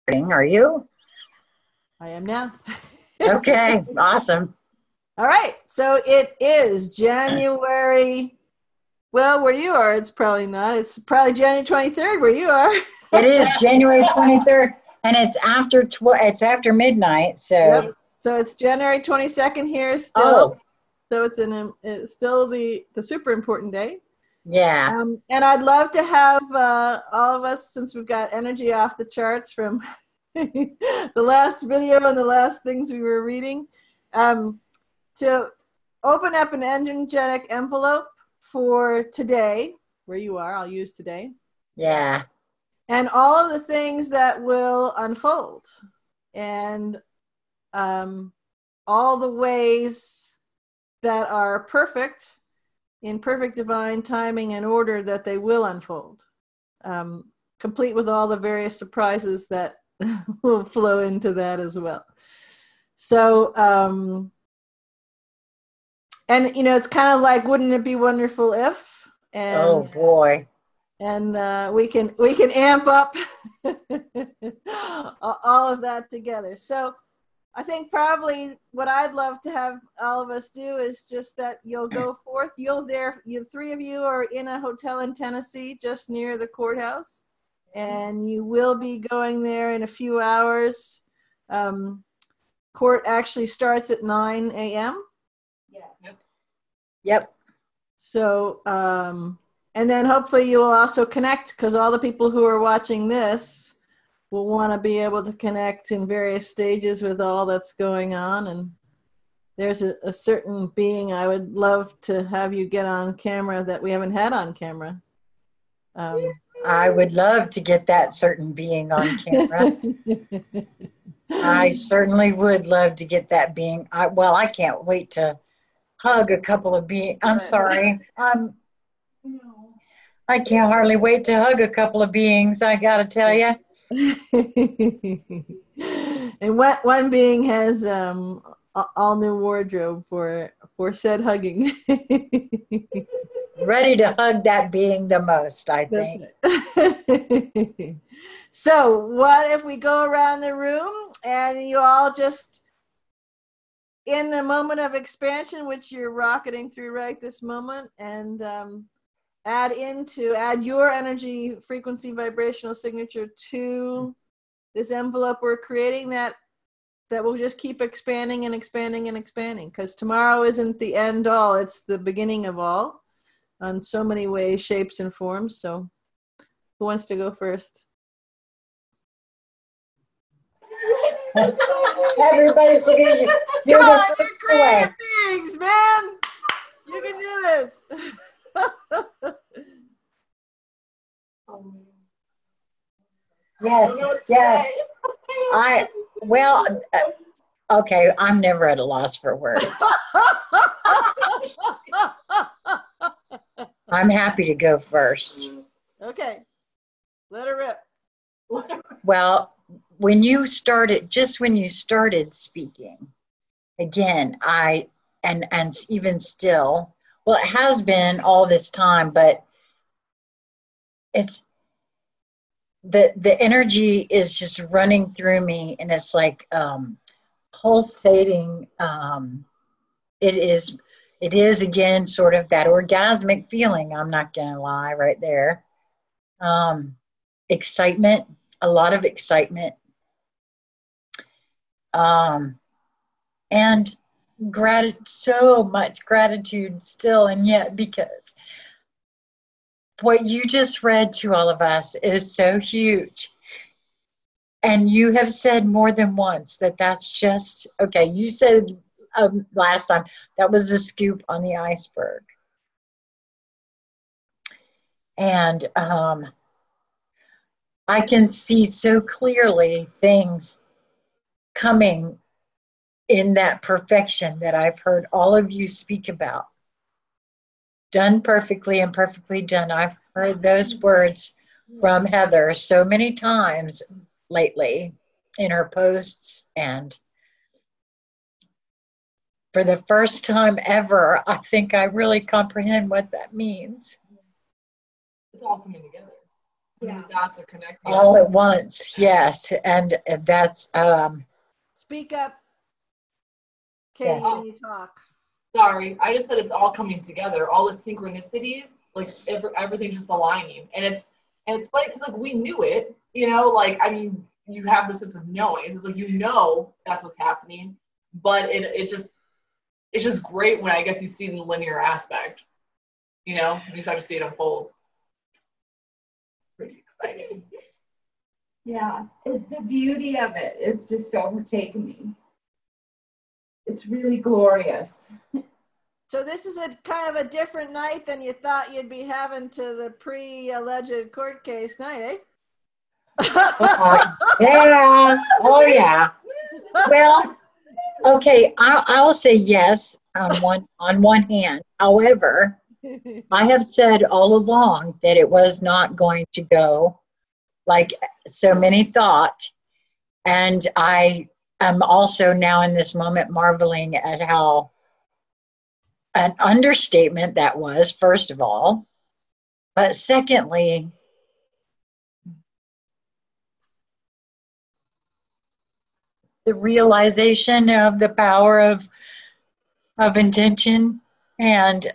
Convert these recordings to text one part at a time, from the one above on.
Are you? I am now. Okay, awesome. All right, so it is January. Well, where you are, it's probably not. It's probably January 23rd where you are. It is January 23rd, and it's after midnight. So, yep. So it's January 22nd here still. So it's still the super important day. Yeah. And I'd love to have all of us, since we've got energy off the charts from the last video and the last things we were reading, to open up an energetic envelope for today, where you are. I'll use today. Yeah. And all of the things that will unfold, and all the ways that are perfect, in perfect divine timing and order, that they will unfold, complete with all the various surprises that will flow into that as well. So, and it's kind of like, wouldn't it be wonderful if? And, oh boy. And we can amp up all of that together. So I think probably what I'd love to have all of us do is just that you'll go forth. You three of you are in a hotel in Tennessee, just near the courthouse, and you will be going there in a few hours. Court actually starts at 9 a.m. Yeah. Yep. So, and then hopefully you will also connect, because all the people who are watching this will want to be able to connect in various stages with all that's going on. And there's a certain being I would love to have you get on camera that we haven't had on camera. I would love to get that certain being on camera. I certainly would love to get that being. I can't wait to hug a couple of beings. I'm sorry. I can't hardly wait to hug a couple of beings, I gotta tell you. And one being has all new wardrobe for said hugging. Ready to hug that being the most, I think. Right. So what if we go around the room and you all just, in the moment of expansion, which you're rocketing through right this moment, and add your energy, frequency, vibrational signature to this envelope we're creating, that will just keep expanding and expanding and expanding, because tomorrow isn't the end all, it's the beginning of all, on so many ways, shapes, and forms. So who wants to go first? Everybody's looking. Come on, you're creative beings, man. You can do this. Yes. Okay, I'm never at a loss for words. I'm happy to go first. Okay, let her rip. Well, when you started speaking, again, and even still, well, it has been all this time, but it's the energy is just running through me, and it's like pulsating. It is again sort of that orgasmic feeling, I'm not gonna lie, right there. Excitement, a lot of excitement, and so much gratitude still, and yet, because what you just read to all of us is so huge. And you have said more than once that that's just, okay, you said last time that was a scoop on the iceberg. And I can see so clearly things coming in that perfection that I've heard all of you speak about. Done perfectly and perfectly done. I've heard those words from Heather so many times lately in her posts, and for the first time ever, I think I really comprehend what that means. It's all coming together. Yeah. The dots are connected. All at once, yes. And that's, Speak up, Katie, when you talk. Sorry, I just said it's all coming together. All the synchronicities, like everything's just aligning. And it's funny because like we knew it, you know, like, I mean, you have the sense of knowing. It's like, you know, that's what's happening, but it's just great when I guess you see it in the linear aspect, you know, you start to see it unfold. Pretty exciting. Yeah, the beauty of it is just overtaken me. It's really glorious. So this is a kind of a different night than you thought you'd be having to the pre-alleged court case night, eh? yeah. Oh, yeah. Well, okay, I'll say yes on one hand. However, I have said all along that it was not going to go like so many thought. And I am also now in this moment marveling at how an understatement that was, first of all. But secondly, the realization of the power of intention. And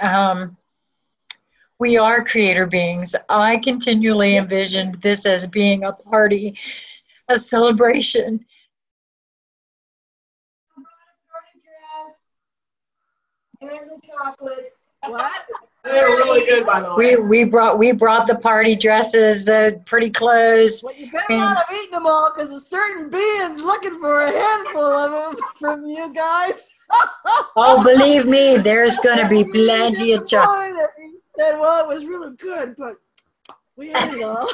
we are creator beings. I continually envisioned this as being a party, a celebration. And the chocolates. What? They're really good, by the way. We brought the party dresses, the pretty clothes. Well, you better not have eaten them all, because a certain being's looking for a handful of them from you guys. Oh, believe me, there's going to be plenty of chocolate. He said, well, it was really good, but we ate it all.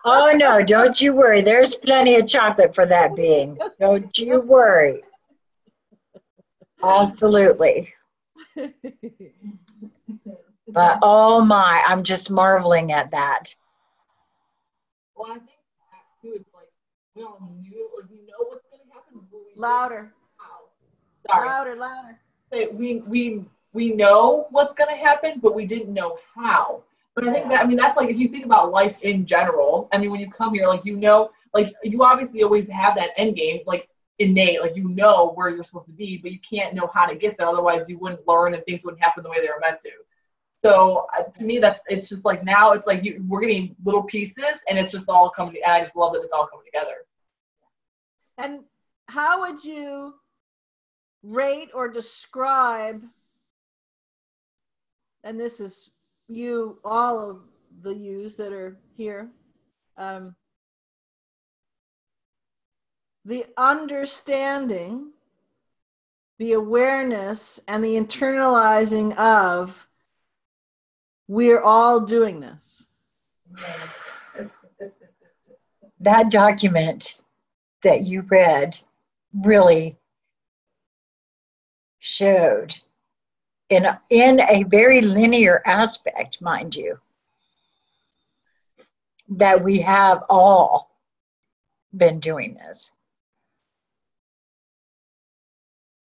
Oh, no, don't you worry. There's plenty of chocolate for that being. Don't you worry. Absolutely. But oh my, I'm just marveling at that. Well, I think that too, it's like we all knew, like we know what's going to happen. But we Louder. Sorry. Louder. We know what's going to happen, but we didn't know how. But I think that, I mean, that's like, if you think about life in general, I mean, when you come here, like, you know, like, you obviously always have that end game, like, innate, like, you know where you're supposed to be, but you can't know how to get there. Otherwise, you wouldn't learn and things wouldn't happen the way they were meant to. So to me, it's just like, now it's like we're getting little pieces and it's just all coming, and I just love that it's all coming together. And how would you rate or describe, and this is you, all of the yous that are here, the understanding, the awareness, and the internalizing of, we're all doing this? That document that you read really showed in a very linear aspect, mind you, that we have all been doing this.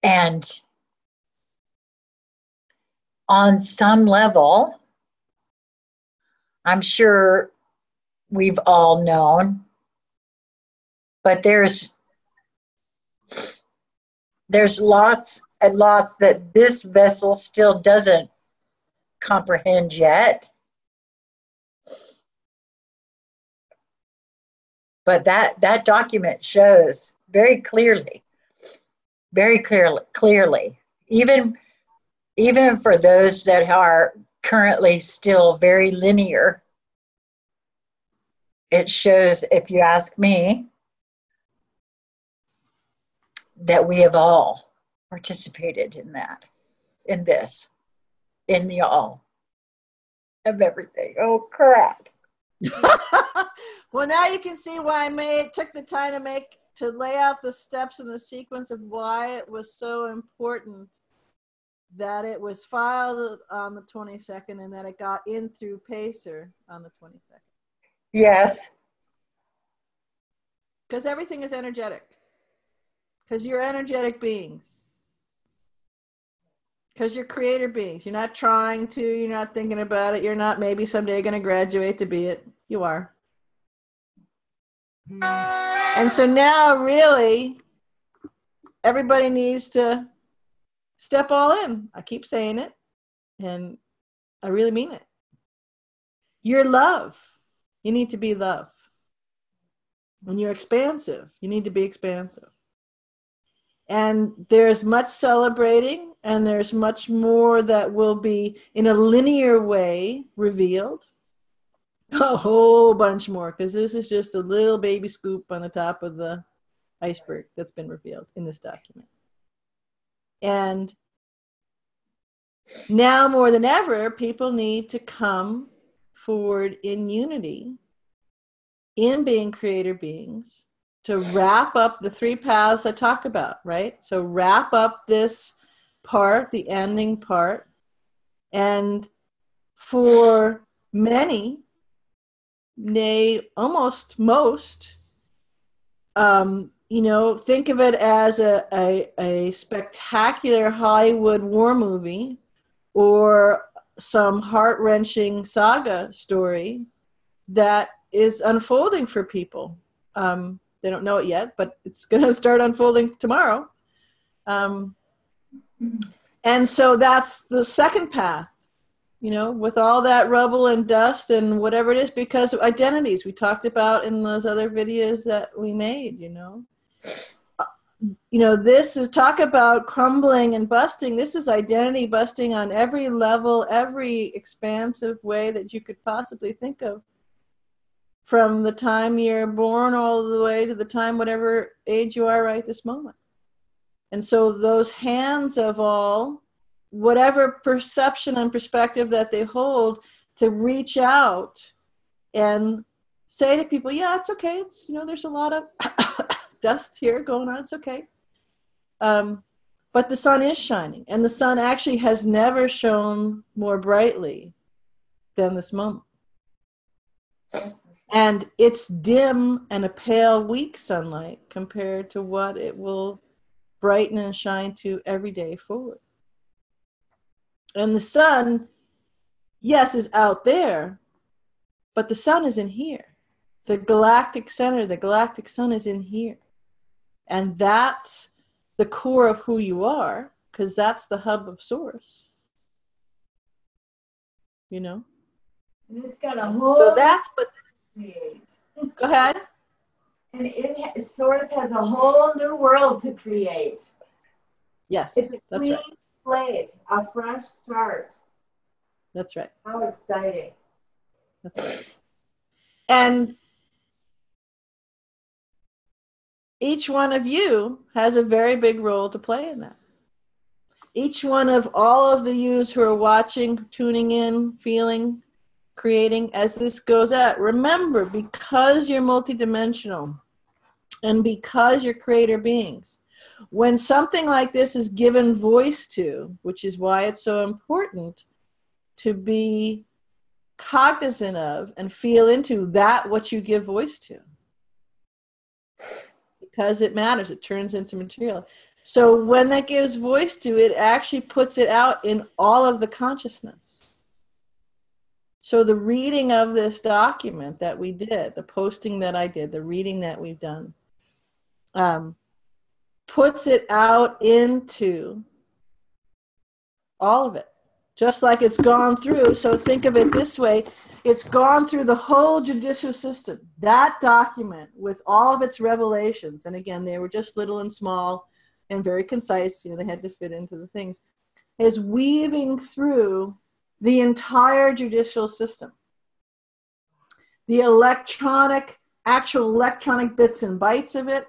And on some level, I'm sure we've all known, but there's lots and lots that this vessel still doesn't comprehend yet. But that document shows very clearly, even for those that are currently still very linear, it shows, if you ask me, that we have all participated in that, in the all of everything. Oh, crap. Well, now you can see why I took the time to lay out the steps and the sequence of why it was so important that it was filed on the 22nd and that it got in through Pacer on the 22nd. Yes. Because everything is energetic. Because you're energetic beings. Because you're creator beings. You're not trying to, you're not thinking about it, you're not maybe someday going to graduate to be it. You are. And so now really everybody needs to step all in. I keep saying it, and I really mean it. You're love. You need to be love. When you're expansive, you need to be expansive. And there's much celebrating, and there's much more that will be in a linear way revealed. A whole bunch more, because this is just a little baby scoop on the top of the iceberg that's been revealed in this document. And now more than ever, people need to come forward in unity, in being creator beings, to wrap up the 3 paths I talk about, right? So wrap up this part, the ending part. And for many, nay, almost most, think of it as a spectacular Hollywood war movie or some heart-wrenching saga story that is unfolding for people. They don't know it yet, but it's going to start unfolding tomorrow. And so that's the second path, with all that rubble and dust and whatever it is, because of identities we talked about in those other videos that we made, this is talk about crumbling and busting. This is identity busting on every level, every expansive way that you could possibly think of, from the time you're born all the way to the time whatever age you are right this moment. And so those hands of all, whatever perception and perspective that they hold, to reach out and say to people, yeah, it's okay. It's, there's a lot of dust here going on. It's okay. But the sun is shining, and the sun actually has never shone more brightly than this moment. And it's dim and a pale, weak sunlight compared to what it will brighten and shine to every day forward. And the sun, yes, is out there, but the sun is in here. The galactic center, the galactic sun is in here. And that's the core of who you are, because that's the hub of source. And it's got a whole... So that's what... create. Go ahead. And source has a whole new world to create. Yes, it's a that's clean right. slate, a fresh start. That's right. How exciting. That's right. And each one of you has a very big role to play in that. Each one of all of the yous who are watching, tuning in, feeling, creating, as this goes out, remember, because you're multidimensional and because you're creator beings, when something like this is given voice to, which is why it's so important to be cognizant of and feel into that what you give voice to, because it matters. It turns into material. So when that gives voice to it, actually puts it out in all of the consciousness. So the reading of this document that we did, the posting that I did, the reading that we've done, puts it out into all of it, just like it's gone through. So think of it this way. It's gone through the whole judicial system. That document with all of its revelations, and again, they were just little and small and very concise, they had to fit into the things, is weaving through the entire judicial system. The actual electronic bits and bytes of it,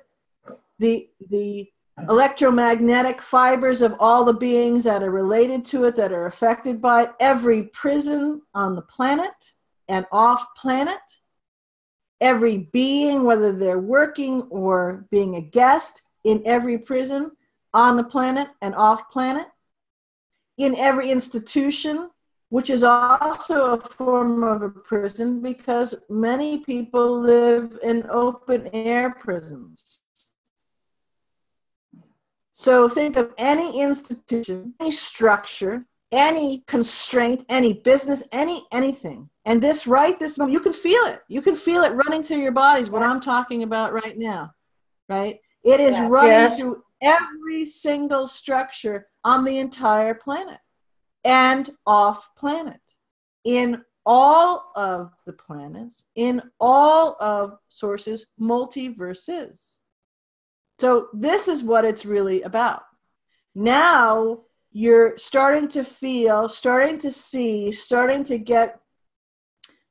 the electromagnetic fibers of all the beings that are related to it, that are affected by it, every prison on the planet and off planet, every being, whether they're working or being a guest in every prison on the planet and off planet, in every institution, which is also a form of a prison, because many people live in open air prisons. So think of any institution, any structure, any constraint, any business, anything. And this moment, you can feel it. You can feel it running through your bodies, what I'm talking about right now, right? It is running through every single structure on the entire planet and off planet, in all of the planets, in all of sources, multiverses. So this is what it's really about. Now you're starting to feel, starting to see, starting to get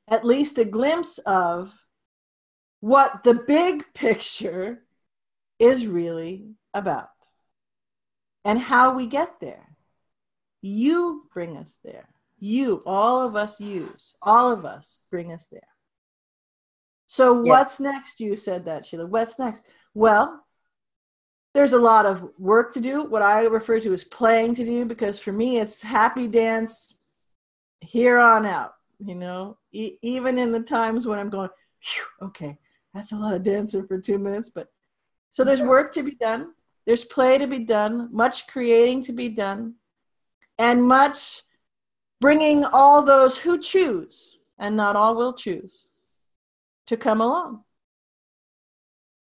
at least a glimpse of what the big picture is really about and how we get there. You bring us there. You, all of us bring us there. So what's next? You said that, Sheila. What's next? Well, there's a lot of work to do, what I refer to as playing to do, because for me, it's happy dance here on out, you know, even in the times when I'm going, okay, that's a lot of dancing for 2 minutes. But so there's work to be done. There's play to be done, much creating to be done, and much bringing all those who choose, and not all will choose, to come along,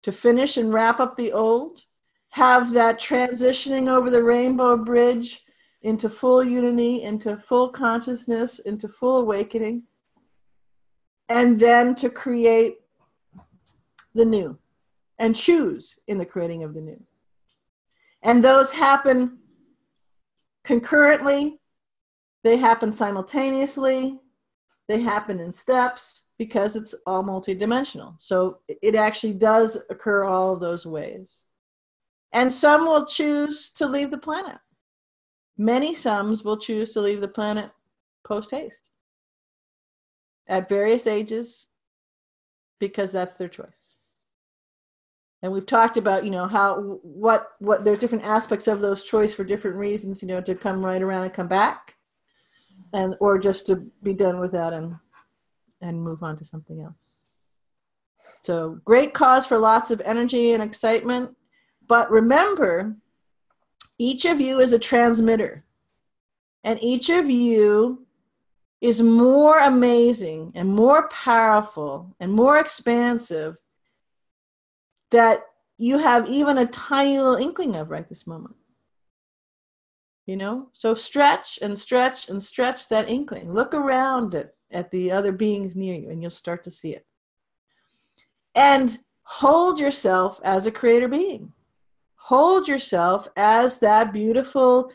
to finish and wrap up the old, have that transitioning over the rainbow bridge into full unity, into full consciousness, into full awakening, and then to create the new and choose in the creating of the new. And those happen concurrently, they happen simultaneously, they happen in steps, because it's all multidimensional. So it actually does occur all of those ways. And some will choose to leave the planet. Many sums will choose to leave the planet post-haste at various ages, because that's their choice. And we've talked about, you know, how, what there's different aspects of those choice for different reasons, you know, to come right around and come back, and, or just to be done with that and move on to something else. So great cause for lots of energy and excitement. But remember, each of you is a transmitter, and each of you is more amazing and more powerful and more expansive that you have even a tiny little inkling of right this moment. You know, so stretch and stretch and stretch that inkling. Look around at the other beings near you, and you'll start to see it. And hold yourself as a creator being. Hold yourself as that beautiful,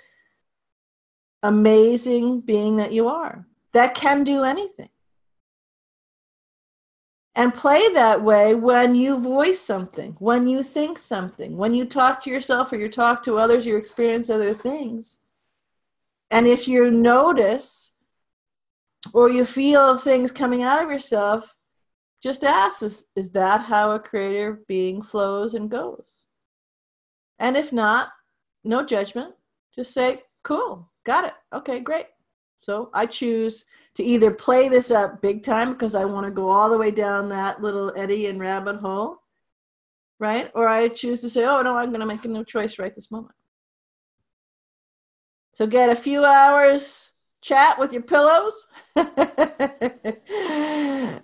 amazing being that you are, that can do anything. And play that way when you voice something, when you think something, when you talk to yourself or you talk to others, you experience other things. And if you notice or you feel things coming out of yourself, just ask, is that how a creator being flows and goes? And if not, no judgment. Just say, cool, got it. Okay, great. So I choose to either play this up big time because I want to go all the way down that little eddy and rabbit hole, right? Or I choose to say, oh, no, I'm going to make a new choice right this moment. So get a few hours chat with your pillows.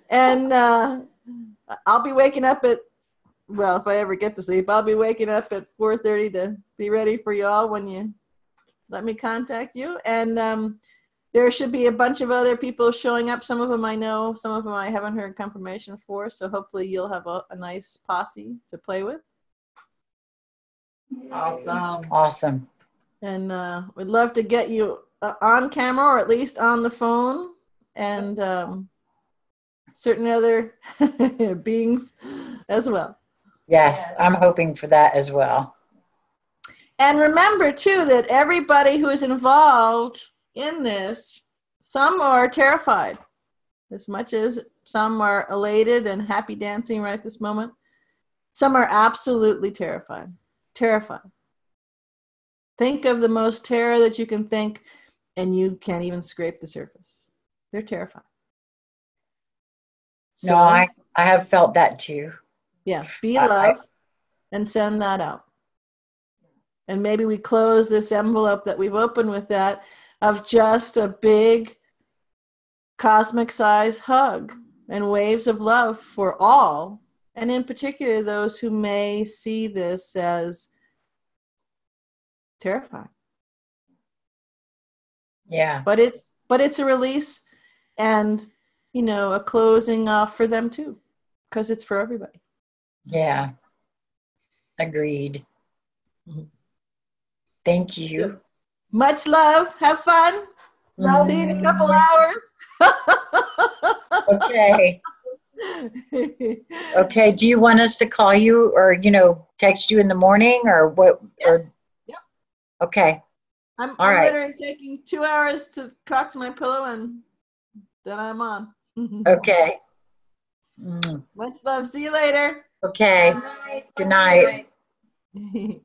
And I'll be waking up at, well, if I ever get to sleep, I'll be waking up at 4:30 to be ready for y'all when you let me contact you. And there should be a bunch of other people showing up. Some of them I know, some of them I haven't heard confirmation for. So hopefully you'll have a nice posse to play with. Awesome. Awesome. And we'd love to get you on camera or at least on the phone, and certain other beings as well. Yes, I'm hoping for that as well. And remember, too, that everybody who is involved in this, some are terrified as much as some are elated and happy dancing right this moment. Some are absolutely terrified. Terrified. Think of the most terror that you can think, and you can't even scrape the surface. They're terrified. So, no, I have felt that too. Yeah, be love and send that out. And maybe we close this envelope that we've opened with that. of just a big cosmic size hug and waves of love for all, and in particular those who may see this as terrifying. Yeah. But it's a release and, you know, a closing off for them too, because it's for everybody. Yeah. Agreed. Thank you. Much love. Have fun. Mhm. See you in a couple hours. Okay. Okay. Do you want us to call you or, you know, text you in the morning or what? Yes. Or, Yep. okay. I'm All right. literally taking 2 hours to talk to my pillow and then I'm on. Okay. Mm. Much love. See you later. Okay. Good night. Bye.